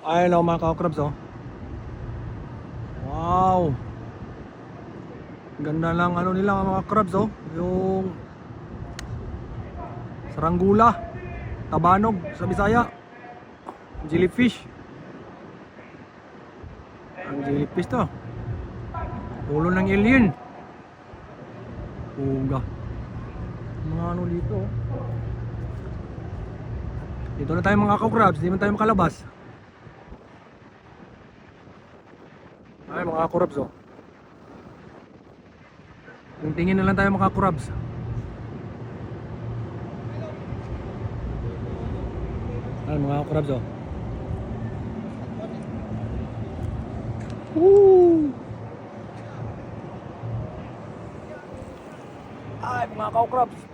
Ayun o mga ka-crabs oh. Wow. Ganda lang ano nila mga crabs oh. Yung saranggula, tabanog sa Bisaya. Jellyfish. Ang jellyfish to. Ulo ng alien. Puga. Mga ano dito oh. Dito na tayo mga ka-crabs, hindi man tayo makalabas. Ay mga ka-crabs oh. Tingin na lang tayo mga ka-crabs. Ay mga ka-crabs oh. Woo! Ay mga ka-crabs.